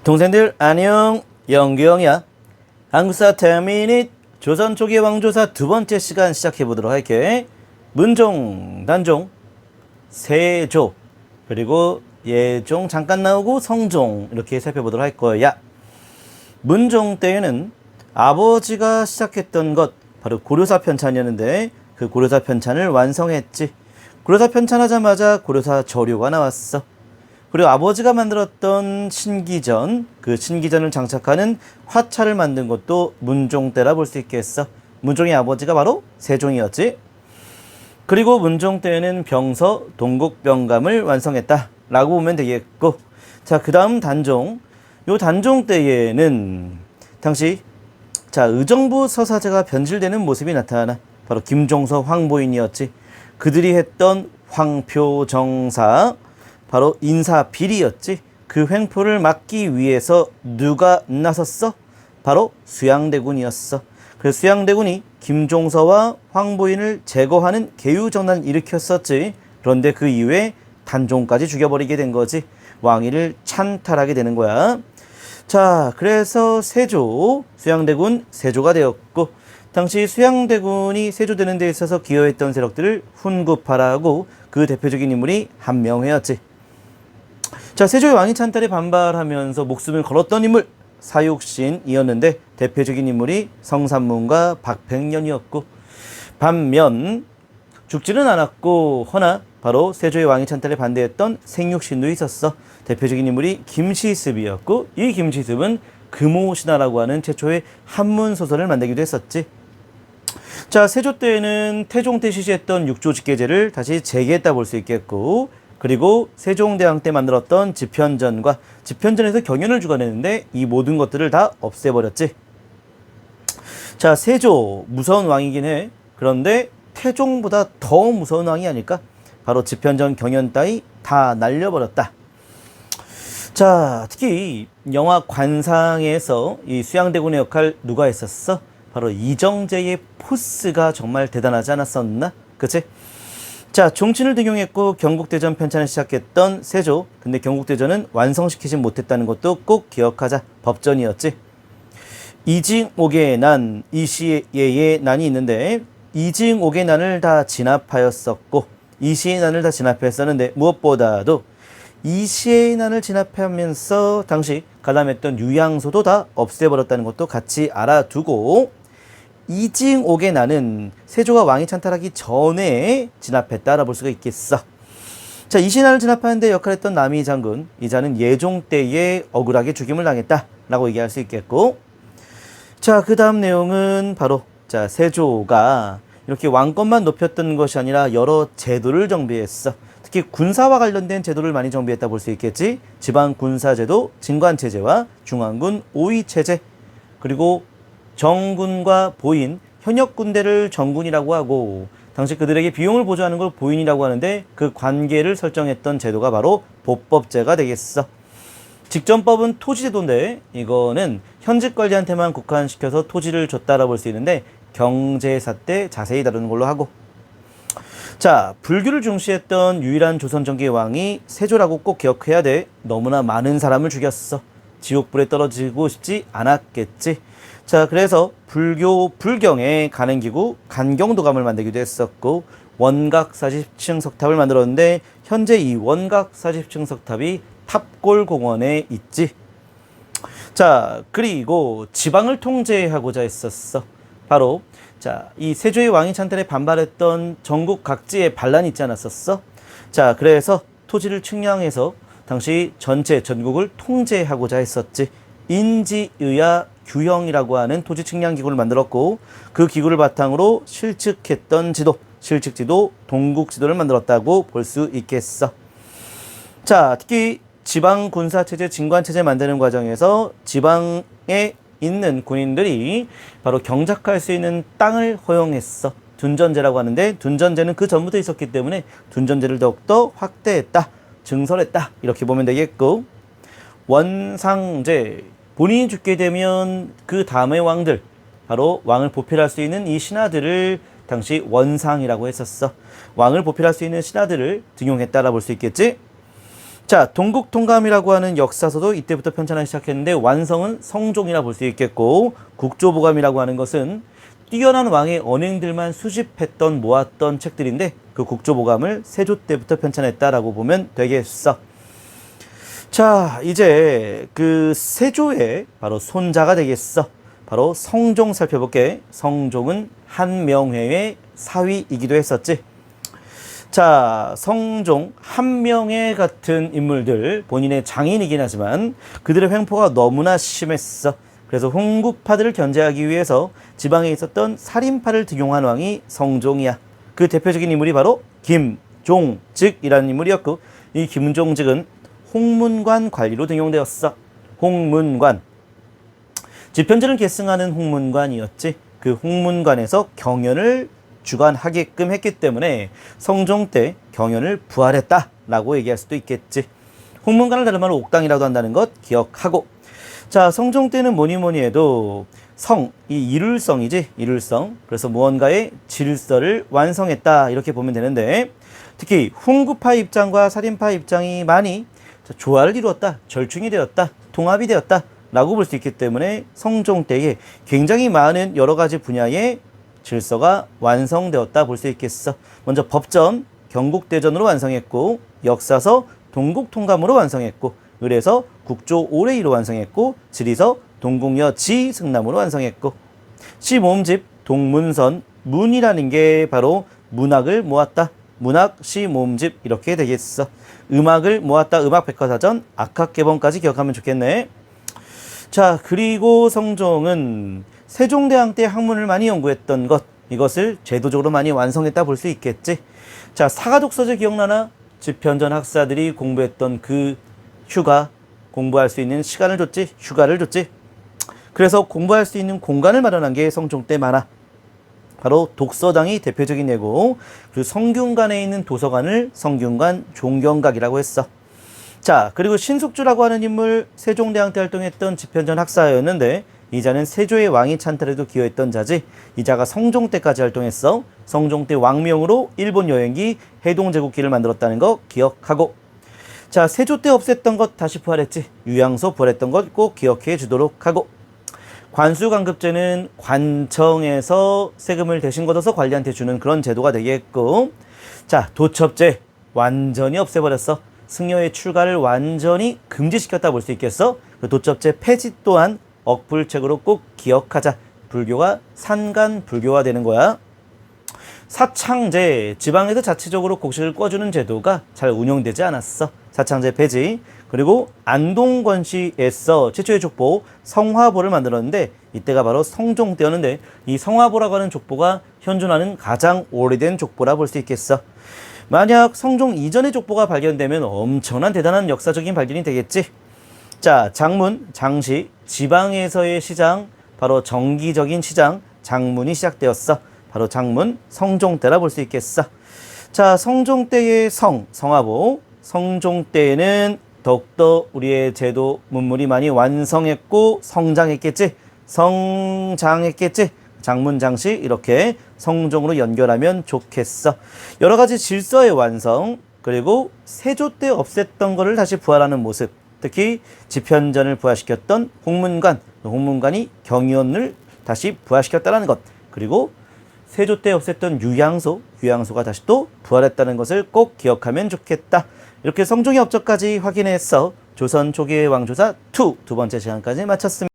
동생들 안녕, 영규형이야. 한국사 10미닛 조선 초기 왕조사 두 번째 시간 시작해 보도록 할게. 문종, 단종, 세조, 그리고 예종 잠깐 나오고 성종 이렇게 살펴보도록 할 거야. 문종 때에는 아버지가 시작했던 것 바로 고려사 편찬이었는데 그 고려사 편찬을 완성했지. 고려사 편찬하자마자 고려사 저료가 나왔어. 그리고 아버지가 만들었던 신기전, 그 신기전을 장착하는 화차를 만든 것도 문종 때라 볼 수 있겠어. 문종의 아버지가 바로 세종이었지. 그리고 문종 때에는 병서, 동국병감을 완성했다 라고 보면 되겠고, 자, 그 다음 단종. 요 단종 때에는 당시 의정부 서사제가 변질되는 모습이 나타나. 바로 김종서, 황보인이었지. 그들이 했던 황표정사, 바로 인사비리였지. 그 횡포를 막기 위해서 누가 나섰어? 바로 수양대군이었어. 그래서 수양대군이 김종서와 황보인을 제거하는 계유정난을 일으켰었지. 그런데 그 이후에 단종까지 죽여버리게 된 거지. 왕위를 찬탈하게 되는 거야. 자, 그래서 세조, 수양대군 세조가 되었고, 당시 수양대군이 세조되는 데 있어서 기여했던 세력들을 훈구파라고, 그 대표적인 인물이 한명회였지. 자, 세조의 왕위 찬탈에 반발하면서 목숨을 걸었던 인물 사육신이었는데 대표적인 인물이 성삼문과 박백년이었고, 반면 죽지는 않았고 허나 바로 세조의 왕위 찬탈에 반대했던 생육신도 있었어. 대표적인 인물이 김시습이었고, 이 김시습은 금오신화라고 하는 최초의 한문 소설을 만들기도 했었지. 자, 세조 때에는 태종 때 실시했던 육조직계제를 다시 재개했다 볼 수 있겠고, 그리고 세종대왕 때 만들었던 집현전과 집현전에서 경연을 주관했는데 이 모든 것들을 다 없애버렸지. 자, 세조 무서운 왕이긴 해. 그런데 태종보다 더 무서운 왕이 아닐까? 바로 집현전 경연 따위 다 날려버렸다. 자, 특히 영화 관상에서 이 수양대군의 역할 누가 했었어? 바로 이정재의 포스가 정말 대단하지 않았었나? 그치? 자, 종친을 등용했고 경국대전 편찬을 시작했던 세조. 근데 경국대전은 완성시키지 못했다는 것도 꼭 기억하자. 법전이었지. 이징옥의 난, 이시예의 난이 있는데 이징옥의 난을 다 진압하였었고 이시의 난을 다 진압했었는데, 무엇보다도 이시의 난을 진압하면서 당시 가담했던 유양소도 다 없애버렸다는 것도 같이 알아두고, 이징옥의 난은 세조가 왕위 찬탈하기 전에 진압했다 알아볼 수가 있겠어. 자, 이시난을 진압하는데 역할했던 남이 장군, 이 자는 예종 때에 억울하게 죽임을 당했다 라고 얘기할 수 있겠고, 자, 그 다음 내용은 바로 세조가 이렇게 왕권만 높였던 것이 아니라 여러 제도를 정비했어. 특히 군사와 관련된 제도를 많이 정비했다 볼 수 있겠지. 지방군사제도, 진관체제와 중앙군 오위체제, 그리고 정군과 보인, 현역군대를 정군이라고 하고, 당시 그들에게 비용을 보조하는 걸 보인이라고 하는데 그 관계를 설정했던 제도가 바로 보법제가 되겠어. 직전법은 토지제도인데 이거는 현직 관리한테만 국한시켜서 토지를 줬다라 볼 수 있는데 경제사 때 자세히 다루는 걸로 하고, 자, 불교를 중시했던 유일한 조선 전기의 왕이 세조라고 꼭 기억해야 돼. 너무나 많은 사람을 죽였어. 지옥불에 떨어지고 싶지 않았겠지. 자, 그래서 불경의 간행기구 간경도감을 만들기도 했었고, 원각 40층 석탑을 만들었는데 현재 이 원각 40층 석탑이 탑골공원에 있지. 자, 그리고 지방을 통제하고자 했었어. 바로 이 세조의 왕위 찬탈에 반발했던 전국 각지에 반란이 있지 않았었어? 자, 그래서 토지를 측량해서 당시 전체 전국을 통제하고자 했었지. 인지의야 규형이라고 하는 토지 측량 기구를 만들었고, 그 기구를 바탕으로 실측했던 지도, 실측지도, 동국지도를 만들었다고 볼 수 있겠어. 자, 특히 지방군사체제, 진관체제 만드는 과정에서 지방에 있는 군인들이 바로 경작할 수 있는 땅을 허용했어. 둔전제라고 하는데, 둔전제는 그 전부터 있었기 때문에 둔전제를 더욱더 확대했다, 증설했다 이렇게 보면 되겠고, 원상제, 본인이 죽게 되면 그 다음의 왕들, 바로 왕을 보필할 수 있는 이 신하들을 당시 원상이라고 했었어. 왕을 보필할 수 있는 신하들을 등용했다라 볼 수 있겠지. 자, 동국통감이라고 하는 역사서도 이때부터 편찬하기 시작했는데 완성은 성종이라 볼 수 있겠고 국조보감이라고 하는 것은 뛰어난 왕의 언행들만 수집했던 모았던 책들인데 그 국조보감을 세조 때부터 편찬했다라고 보면 되겠어. 자, 이제 그 세조의 바로 손자가 되겠어. 바로 성종 살펴볼게. 성종은 한명회의 사위이기도 했었지. 자, 성종, 한명회 같은 인물들 본인의 장인이긴 하지만 그들의 횡포가 너무나 심했어. 그래서 홍구파들을 견제하기 위해서 지방에 있었던 살인파를 등용한 왕이 성종이야. 그 대표적인 인물이 바로 김종직이라는 인물이었고 이 김종직은 홍문관 관리로 등용되었어. 홍문관. 집현전을 계승하는 홍문관이었지. 그 홍문관에서 경연을 주관하게끔 했기 때문에 성종 때 경연을 부활했다라고 얘기할 수도 있겠지. 홍문관을 다른 말로 옥당이라도 한다는 것 기억하고. 자, 성종 때는 뭐니 해도 이 일울성이지. 일울성. 그래서 무언가의 질서를 완성했다 이렇게 보면 되는데 특히 훈구파 입장과 살인파 입장이 많이 조화를 이루었다. 절충이 되었다. 통합이 되었다 라고 볼 수 있기 때문에 성종 때에 굉장히 많은 여러 가지 분야의 질서가 완성되었다 볼 수 있겠어. 먼저 법전, 경국대전으로 완성했고 역사서, 동국통감으로 완성했고 의례서, 국조 오레이로 완성했고 지리서, 동국여 지승남으로 완성했고 시모음집, 동문선, 문이라는 게 바로 문학을 모았다. 문학, 시모음집 이렇게 되겠어. 음악을 모았다. 음악백과사전, 악학개범까지 기억하면 좋겠네. 자, 그리고 성종은 세종대왕 때 학문을 많이 연구했던 것, 이것을 제도적으로 많이 완성했다 볼 수 있겠지. 자, 사가독서제 기억나나? 집현전 학사들이 공부했던 그 휴가, 공부할 수 있는 시간을 줬지, 휴가를 줬지. 그래서 공부할 수 있는 공간을 마련한 게 성종 때 많아. 바로 독서당이 대표적인 예고, 그 성균관에 있는 도서관을 성균관 종경각이라고 했어. 자, 그리고 신숙주라고 하는 인물, 세종대왕 때 활동했던 집현전 학사였는데 이 자는 세조의 왕위 찬탈에도 기여했던 자지. 이 자가 성종 때까지 활동했어. 성종 때 왕명으로 일본 여행기 해동제국기를 만들었다는 거 기억하고. 자, 세조 때 없앴던 것 다시 부활했지. 유양소 부활했던 것 꼭 기억해 주도록 하고. 관수관급제는 관청에서 세금을 대신 걷어서 관리한테 주는 그런 제도가 되겠고. 자, 도첩제 완전히 없애버렸어. 승려의 출가를 완전히 금지시켰다 볼 수 있겠어. 그 도첩제 폐지 또한 억불책으로 꼭 기억하자. 불교가 산간불교화 되는 거야. 사창제, 지방에서 자체적으로 곡식을 꿔주는 제도가 잘 운영되지 않았어. 사창제 폐지. 그리고 안동권시에서 최초의 족보 성화보를 만들었는데 이때가 바로 성종 때였는데 이 성화보라고 하는 족보가 현존하는 가장 오래된 족보라 볼 수 있겠어. 만약 성종 이전의 족보가 발견되면 엄청난 대단한 역사적인 발견이 되겠지. 자, 장문, 장시, 지방에서의 시장, 바로 정기적인 시장, 장문이 시작되었어. 바로 장문, 성종 때라 볼 수 있겠어. 자, 성종 때의 성화보. 성종 때에는 더욱더 우리의 제도 문물이 많이 완성했고 성장했겠지. 성장했겠지. 장문, 장시 이렇게 성종으로 연결하면 좋겠어. 여러 가지 질서의 완성, 그리고 세조 때 없앴던 거를 다시 부활하는 모습. 특히 집현전을 부활시켰던 홍문관, 홍문관이 경연을 다시 부활시켰다는 것. 그리고 세조 때 없앴던 유양소가 다시 또 부활했다는 것을 꼭 기억하면 좋겠다. 이렇게 성종의 업적까지 확인해서 조선 초기의 왕조사 2 두 번째 시간까지 마쳤습니다.